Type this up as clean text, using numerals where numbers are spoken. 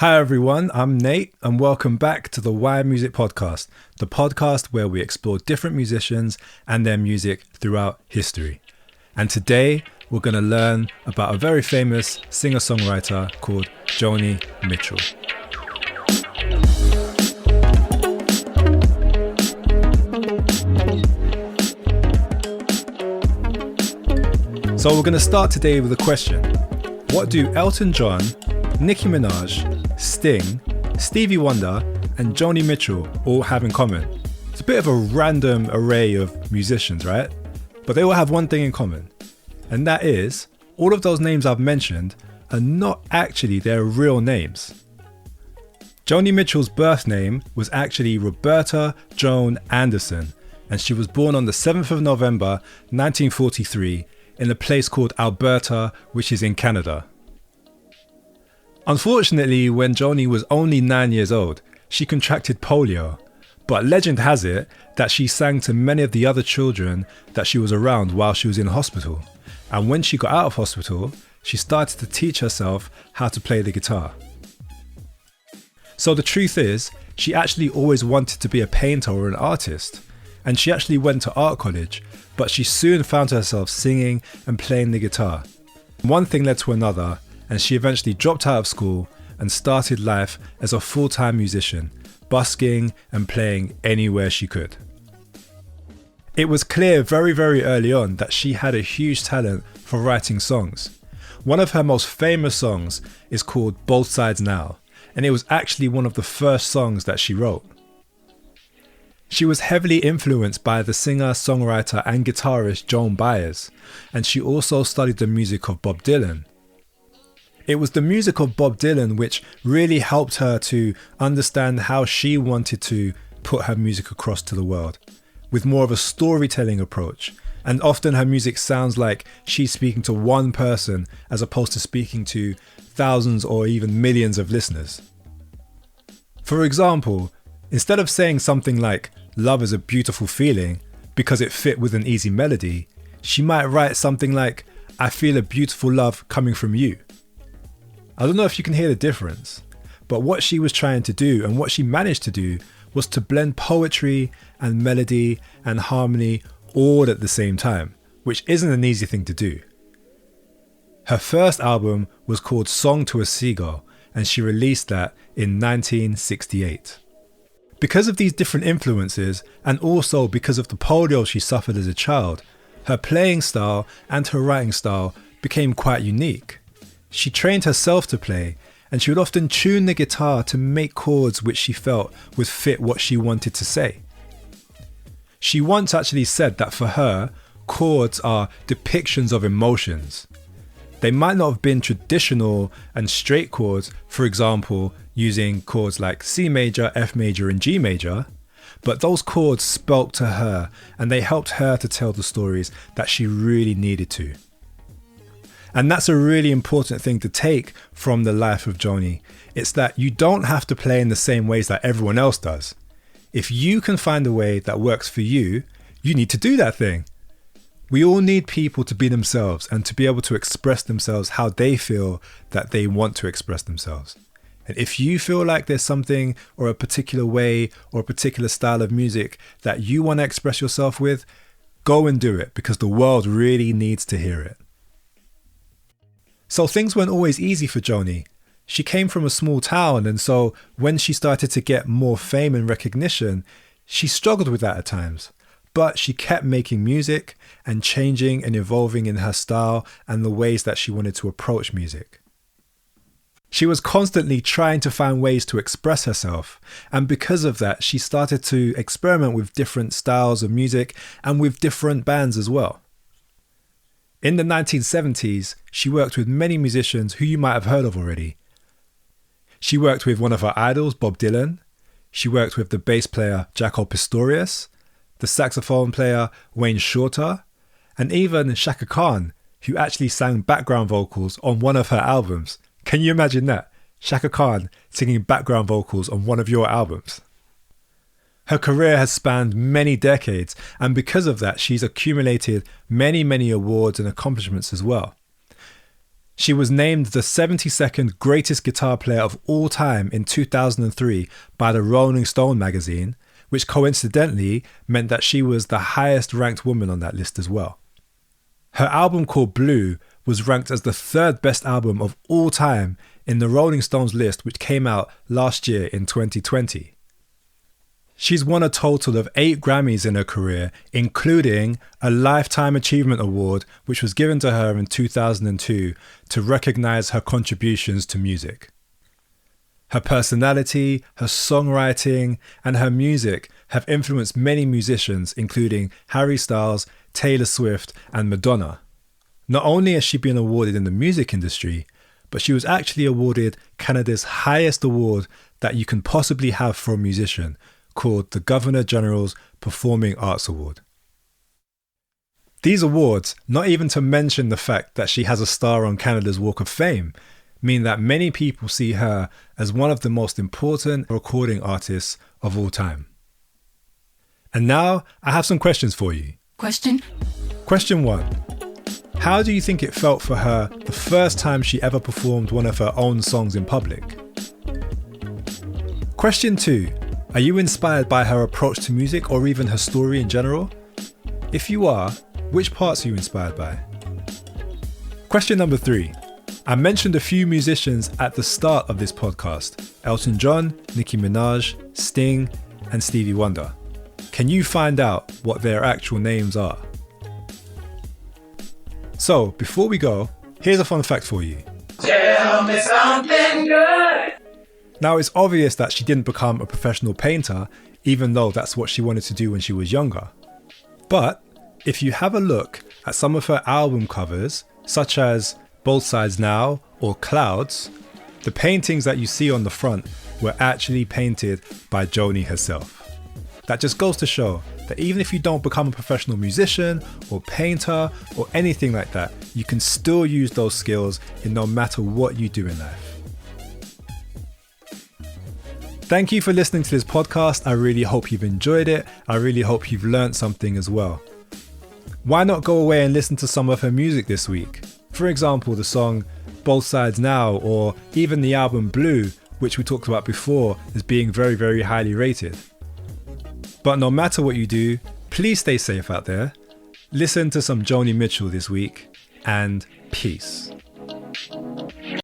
Hi everyone, I'm Nate and welcome back to the Why Music Podcast, the podcast where we explore different musicians and their music throughout history. And today we're going to learn about a very famous singer-songwriter called Joni Mitchell. So we're going to start today with a question. What do Elton John, Nicki Minaj, Sting, Stevie Wonder and Joni Mitchell all have in common? It's a bit of a random array of musicians, right? But they all have one thing in common, and that is all of those names I've mentioned are not actually their real names. Joni Mitchell's birth name was actually Roberta Joan Anderson, and she was born on the 7th of November 1943 in a place called Alberta, which is in Canada. Unfortunately, when Joni was only 9 years old, she contracted polio, but legend has it that she sang to many of the other children that she was around while she was in hospital. And when she got out of hospital, she started to teach herself how to play the guitar. So the truth is, she actually always wanted to be a painter or an artist, and she actually went to art college, but she soon found herself singing and playing the guitar. One thing led to another, and she eventually dropped out of school and started life as a full-time musician, busking and playing anywhere she could. It was clear very, very early on that she had a huge talent for writing songs. One of her most famous songs is called Both Sides Now, and it was actually one of the first songs that she wrote. She was heavily influenced by the singer, songwriter and guitarist Joan Baez, and she also studied the music of Bob Dylan. It was the music of Bob Dylan which really helped her to understand how she wanted to put her music across to the world, with more of a storytelling approach. And often her music sounds like she's speaking to one person as opposed to speaking to thousands or even millions of listeners. For example, instead of saying something like, "Love is a beautiful feeling," because it fit with an easy melody, she might write something like, "I feel a beautiful love coming from you." I don't know if you can hear the difference, but what she was trying to do and what she managed to do was to blend poetry and melody and harmony all at the same time, which isn't an easy thing to do. Her first album was called Song to a Seagull, and she released that in 1968. Because of these different influences, and also because of the polio she suffered as a child, her playing style and her writing style became quite unique. She trained herself to play, and she would often tune the guitar to make chords which she felt would fit what she wanted to say. She once actually said that for her, chords are depictions of emotions. They might not have been traditional and straight chords, for example, using chords like C major, F major and G major, but those chords spoke to her and they helped her to tell the stories that she really needed to. And that's a really important thing to take from the life of Joni. It's that you don't have to play in the same ways that everyone else does. If you can find a way that works for you, you need to do that thing. We all need people to be themselves and to be able to express themselves how they feel that they want to express themselves. And if you feel like there's something or a particular way or a particular style of music that you want to express yourself with, go and do it because the world really needs to hear it. So things weren't always easy for Joni. She came from a small town, and so when she started to get more fame and recognition, she struggled with that at times. But she kept making music and changing and evolving in her style and the ways that she wanted to approach music. She was constantly trying to find ways to express herself, and because of that, she started to experiment with different styles of music and with different bands as well. In the 1970s, she worked with many musicians who you might have heard of already. She worked with one of her idols, Bob Dylan. She worked with the bass player Jaco Pastorius, the saxophone player Wayne Shorter, and even Chaka Khan, who actually sang background vocals on one of her albums. Can you imagine that? Chaka Khan singing background vocals on one of your albums. Her career has spanned many decades, and because of that, she's accumulated many, many awards and accomplishments as well. She was named the 72nd greatest guitar player of all time in 2003 by the Rolling Stone magazine, which coincidentally meant that she was the highest ranked woman on that list as well. Her album called Blue was ranked as the third best album of all time in the Rolling Stones list, which came out last year in 2020. She's won a total of 8 Grammys in her career, including a Lifetime Achievement Award, which was given to her in 2002 to recognize her contributions to music. Her personality, her songwriting, and her music have influenced many musicians, including Harry Styles, Taylor Swift, and Madonna. Not only has she been awarded in the music industry, but she was actually awarded Canada's highest award that you can possibly have for a musician, called the Governor-General's Performing Arts Award. These awards, not even to mention the fact that she has a star on Canada's Walk of Fame, mean that many people see her as one of the most important recording artists of all time. And now, I have some questions for you. Question 1. How do you think it felt for her the first time she ever performed one of her own songs in public? Question 2. Are you inspired by her approach to music or even her story in general? If you are, which parts are you inspired by? Question number 3. I mentioned a few musicians at the start of this podcast: Elton John, Nicki Minaj, Sting, and Stevie Wonder. Can you find out what their actual names are? So, before we go, here's a fun fact for you. Tell me something good! Now, it's obvious that she didn't become a professional painter, even though that's what she wanted to do when she was younger. But if you have a look at some of her album covers, such as Both Sides Now or Clouds, the paintings that you see on the front were actually painted by Joni herself. That just goes to show that even if you don't become a professional musician or painter or anything like that, you can still use those skills in no matter what you do in life. Thank you for listening to this podcast. I really hope you've enjoyed it. I really hope you've learned something as well. Why not go away and listen to some of her music this week? For example, the song Both Sides Now, or even the album Blue, which we talked about before as being very, very highly rated. But no matter what you do, please stay safe out there. Listen to some Joni Mitchell this week, and peace.